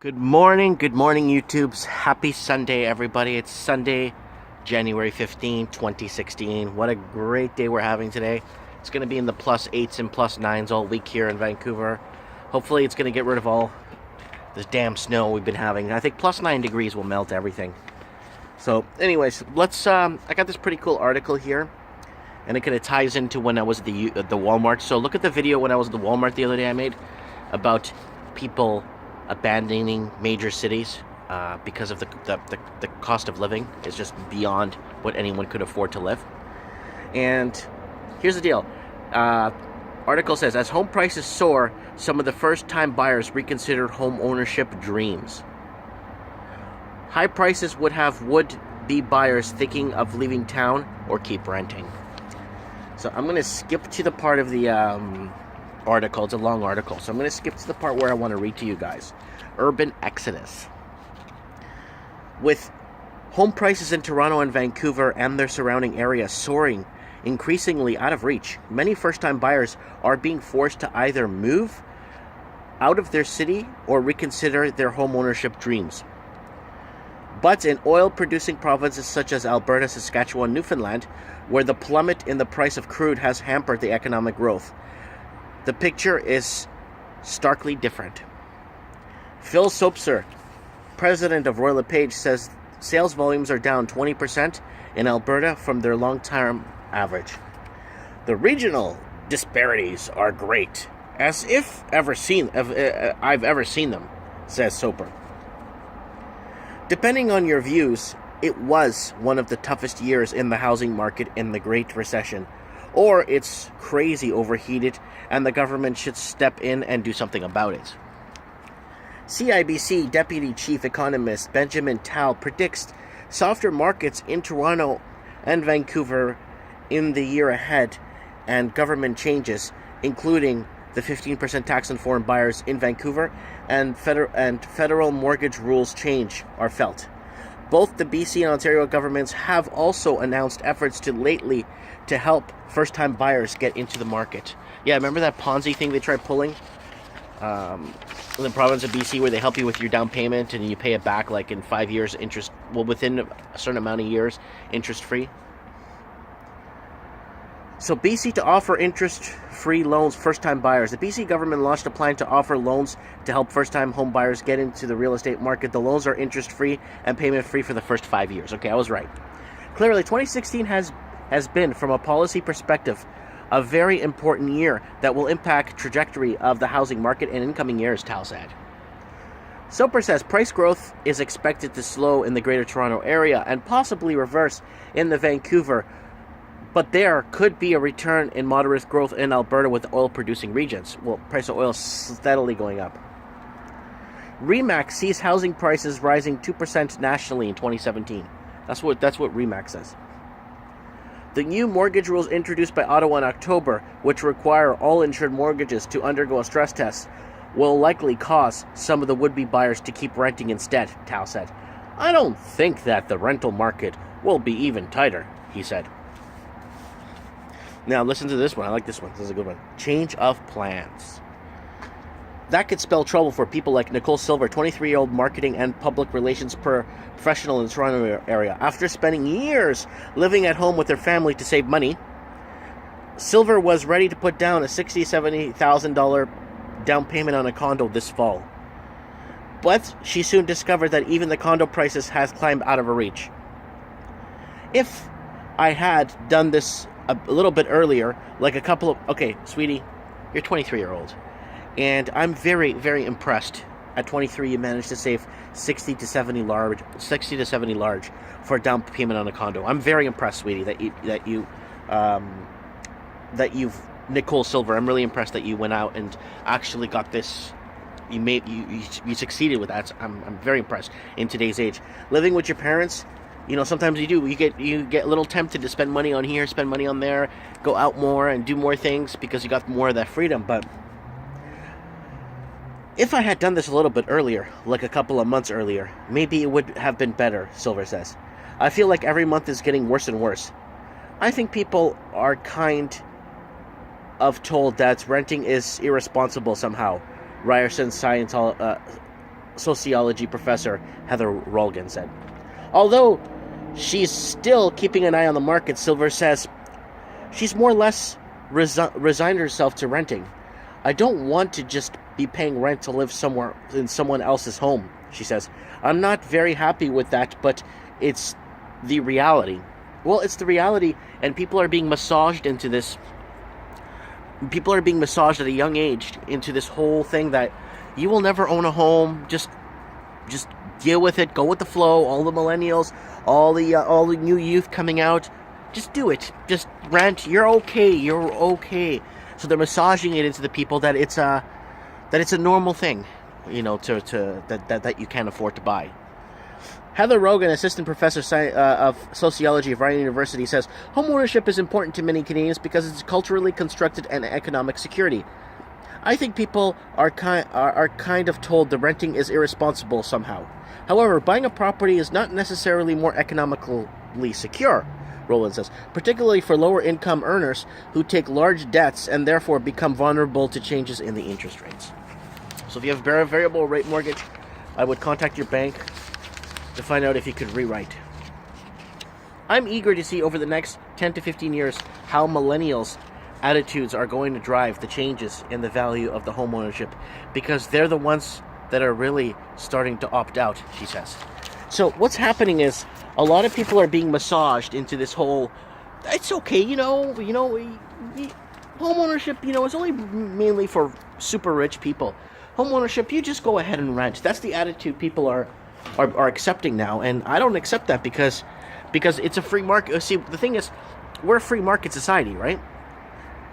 Good morning, YouTubes. Happy Sunday, everybody. It's Sunday, January 15, 2016. What a great day we're having today. It's going to be in the plus 8s and plus 9s all week here in Vancouver. Hopefully it's going to get rid of all this damn snow we've been having. I think plus 9 degrees will melt everything. So, anyways, let's, I got this pretty cool article here, and it kind of ties into when I was at the Walmart. So look at the video when I was at the Walmart the other day I made about people abandoning major cities because of the cost of living is just beyond what anyone could afford to live. And here's the deal. Article says, as home prices soar, some of the first-time buyers reconsider home ownership dreams. High prices would be buyers thinking of leaving town or keep renting. So I'm going to skip to the part of the article. It's a long article, so I'm going to skip to the part where I want to read to you guys. Urban exodus. With home prices in Toronto and Vancouver and their surrounding area soaring increasingly out of reach, many first-time buyers are being forced to either move out of their city or reconsider their home ownership dreams. But in oil-producing provinces such as Alberta, Saskatchewan, Newfoundland, where the plummet in the price of crude has hampered the economic growth, the picture is starkly different. Phil Soapser, president of Royal LePage, says sales volumes are down 20% in Alberta from their long-term average. The regional disparities are great, as if I've ever seen them, says Soper. Depending on your views, it was one of the toughest years in the housing market in the Great Recession, or it's crazy overheated and the government should step in and do something about it. CIBC Deputy Chief Economist Benjamin Tal predicts softer markets in Toronto and Vancouver in the year ahead, and government changes, including the 15% tax on foreign buyers in Vancouver and federal mortgage rules change, are felt. Both the BC and Ontario governments have also announced efforts to help first-time buyers get into the market. Yeah, remember that Ponzi thing they tried pulling in the province of BC, where they help you with your down payment and you pay it back like in 5 years within a certain amount of years, interest-free? So BC to offer interest-free loans first-time buyers. The BC government launched a plan to offer loans to help first-time home buyers get into the real estate market. The loans are interest-free and payment-free for the first 5 years. Okay, I was right. Clearly, 2016 has been, from a policy perspective, a very important year that will impact trajectory of the housing market in incoming years, Tal said. Soper says price growth is expected to slow in the Greater Toronto area and possibly reverse in the Vancouver, but there could be a return in moderate growth in Alberta with oil-producing regions. Well, price of oil steadily going up. RE/MAX sees housing prices rising 2% nationally in 2017. That's what RE/MAX says. The new mortgage rules introduced by Ottawa in October, which require all insured mortgages to undergo a stress test, will likely cause some of the would-be buyers to keep renting instead, Tal said. I don't think that the rental market will be even tighter, he said. Now listen to this one. I like this one. This is a good one. Change of plans. That could spell trouble for people like Nicole Silver, 23-year-old marketing and public relations professional in the Toronto area. After spending years living at home with her family to save money, Silver was ready to put down a $60,000 to $70,000 down payment on a condo this fall. But she soon discovered that even the condo prices has climbed out of her reach. If I had done this a little bit earlier, like a couple of... Okay, sweetie, you're 23-year-old. And I'm very, very impressed. At 23, you managed to save 60 to 70 large for a down payment on a condo. I'm very impressed, sweetie, that you've Nicole Silver. I'm really impressed that you went out and actually got this. You succeeded with that. I'm very impressed in today's age. Living with your parents, sometimes you get a little tempted to spend money on here, spend money on there, go out more and do more things because you got more of that freedom, but if I had done this a little bit earlier, like a couple of months earlier, maybe it would have been better, Silver says. I feel like every month is getting worse and worse. I think people are kind of told that renting is irresponsible somehow. Ryerson sociology professor Heather Rolgan said. Although she's still keeping an eye on the market, Silver says she's more or less resigned herself to renting. I don't want to just be paying rent to live somewhere in someone else's home, she says. I'm not very happy with that, but it's the reality. Well, it's the reality, and people are being massaged into this. People are being massaged at a young age into this whole thing that you will never own a home. Just deal with it. Go with the flow. All the millennials, all the new youth coming out, just do it. Just rent. You're okay. You're okay. So they're massaging it into the people that it's a normal thing, you know, that you can't afford to buy. Heather Rogan, assistant professor of sociology at Ryan University, says homeownership is important to many Canadians because it's culturally constructed and economic security. I think people are kind of told the renting is irresponsible somehow. However, buying a property is not necessarily more economically secure, Roland says, particularly for lower income earners who take large debts and therefore become vulnerable to changes in the interest rates. So if you have a variable rate mortgage, I would contact your bank to find out if you could rewrite. I'm eager to see over the next 10 to 15 years how millennials' attitudes are going to drive the changes in the value of the home ownership, because they're the ones that are really starting to opt out, she says. So what's happening is a lot of people are being massaged into this whole, it's okay, home ownership, is only mainly for super rich people. Home ownership, you just go ahead and rent. That's the attitude people are accepting now, and I don't accept that because it's a free market. See, the thing is, we're a free market society, right?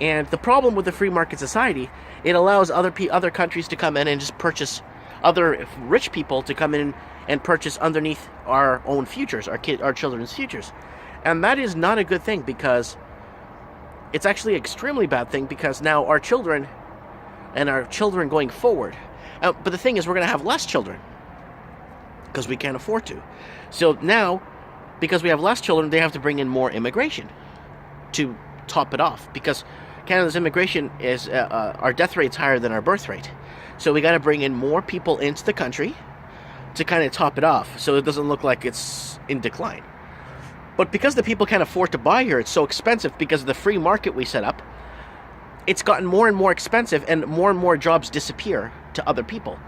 And the problem with the free market society, it allows other countries to come in and just purchase, other rich people to come in and purchase underneath our own futures, our children's futures, and that is not a good thing, because it's actually an extremely bad thing, because now our children going forward. But the thing is, we're going to have less children, because we can't afford to. So now, because we have less children, they have to bring in more immigration to top it off, because Canada's immigration is our death rate's higher than our birth rate. So we got to bring in more people into the country to kind of top it off, so it doesn't look like it's in decline. But because the people can't afford to buy here, it's so expensive because of the free market we set up. It's gotten more and more expensive, and more jobs disappear to other people.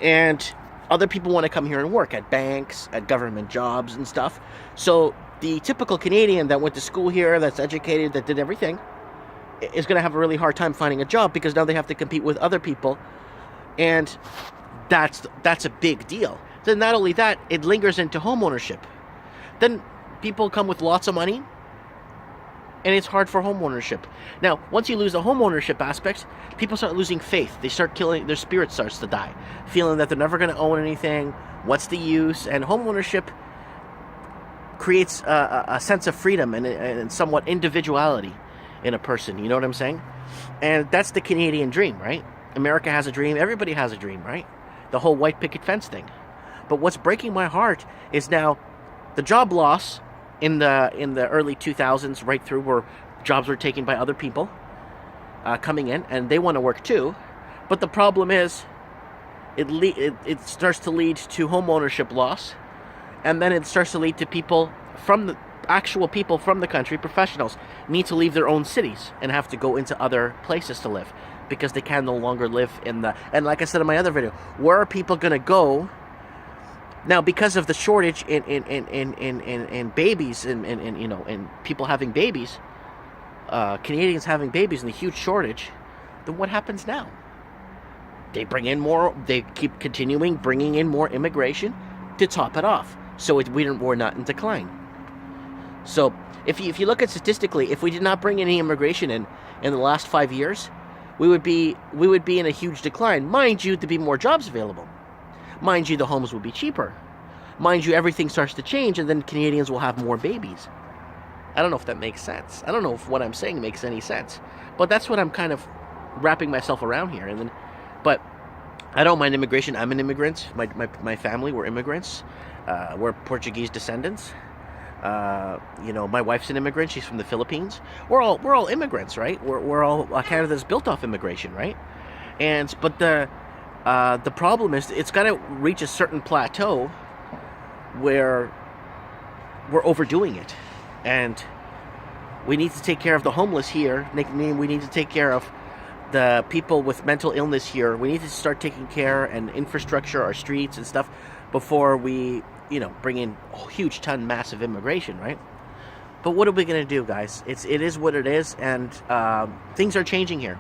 And other people want to come here and work at banks, at government jobs and stuff. So the typical Canadian that went to school here, that's educated, that did everything, is going to have a really hard time finding a job, because now they have to compete with other people. And that's a big deal. Then not only that, it lingers into home ownership. Then people come with lots of money, and it's hard for home ownership. Now, once you lose the home ownership aspect, people start losing faith. They start killing, their spirit starts to die, feeling that they're never going to own anything. What's the use? And home ownership creates a sense of freedom and somewhat individuality in a person. You know what I'm saying? And that's the Canadian dream, right? America has a dream. Everybody has a dream, right? The whole white picket fence thing. But what's breaking my heart is now the job loss in the early 2000s, right through, where jobs were taken by other people coming in, and they want to work too. But the problem is, it starts to lead to home ownership loss, and then it starts to lead to people from the actual people from the country, professionals, need to leave their own cities and have to go into other places to live, because they can no longer live in the, and like I said in my other video, where are people going to go now because of the shortage in babies and people having babies, Canadians having babies, and the huge shortage? Then what happens now? They bring in more, they keep continuing bringing in more immigration to top it off, so we're not in decline. So if you look at statistically, if we did not bring any immigration in the last 5 years, we would be in a huge decline. Mind you, there'd be more jobs available. Mind you, the homes will be cheaper. Mind you, everything starts to change, and then Canadians will have more babies. I don't know if that makes sense. I don't know if what I'm saying makes any sense. But that's what I'm kind of wrapping myself around here. But I don't mind immigration. I'm an immigrant. My family, we're immigrants. We're Portuguese descendants. My wife's an immigrant. She's from the Philippines. We're all immigrants, right? We're all Canada's built off immigration, right? But The problem is it's got to reach a certain plateau where we're overdoing it, and we need to take care of the homeless here. We need to take care of the people with mental illness here. We need to start taking care and infrastructure our streets and stuff before we, bring in a huge ton, massive immigration, right? But what are we going to do, guys? It is what it is, and things are changing here.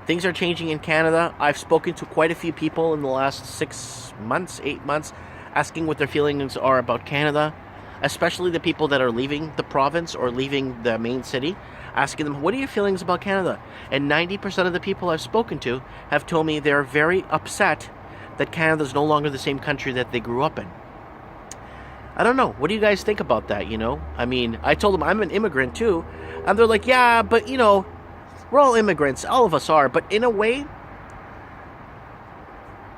Things are changing in Canada. I've spoken to quite a few people in the last 6 months, 8 months, asking what their feelings are about Canada, especially the people that are leaving the province or leaving the main city, asking them, what are your feelings about Canada? And 90% of the people I've spoken to have told me they're very upset that Canada is no longer the same country that they grew up in. I don't know. What do you guys think about that, I mean, I told them I'm an immigrant too, and they're like, yeah, but, we're all immigrants. All of us are. But in a way,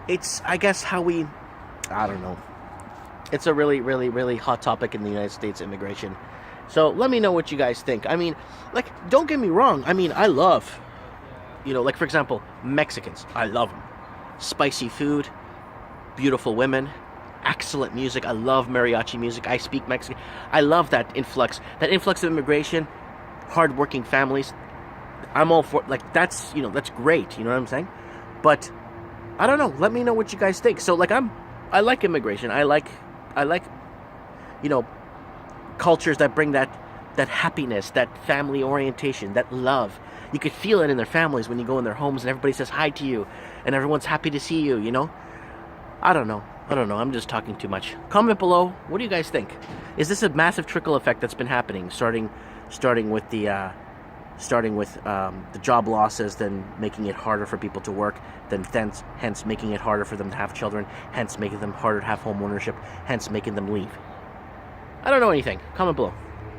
it's, I guess, I don't know. It's a really, really, really hot topic in the United States, immigration. So let me know what you guys think. I mean, don't get me wrong. I mean, I love, for example, Mexicans. I love them. Spicy food, beautiful women, excellent music. I love mariachi music. I speak Mexican. I love that influx of immigration, hardworking families. I'm all for, that's, that's great. You know what I'm saying? But I don't know. Let me know what you guys think. So, I like immigration. I like, cultures that bring that happiness, that family orientation, that love. You could feel it in their families when you go in their homes and everybody says hi to you and everyone's happy to see you, I don't know. I'm just talking too much. Comment below. What do you guys think? Is this a massive trickle effect that's been happening, starting with the job losses, then making it harder for people to work, then hence making it harder for them to have children, hence making them harder to have home ownership, hence making them leave? I don't know anything. Comment below.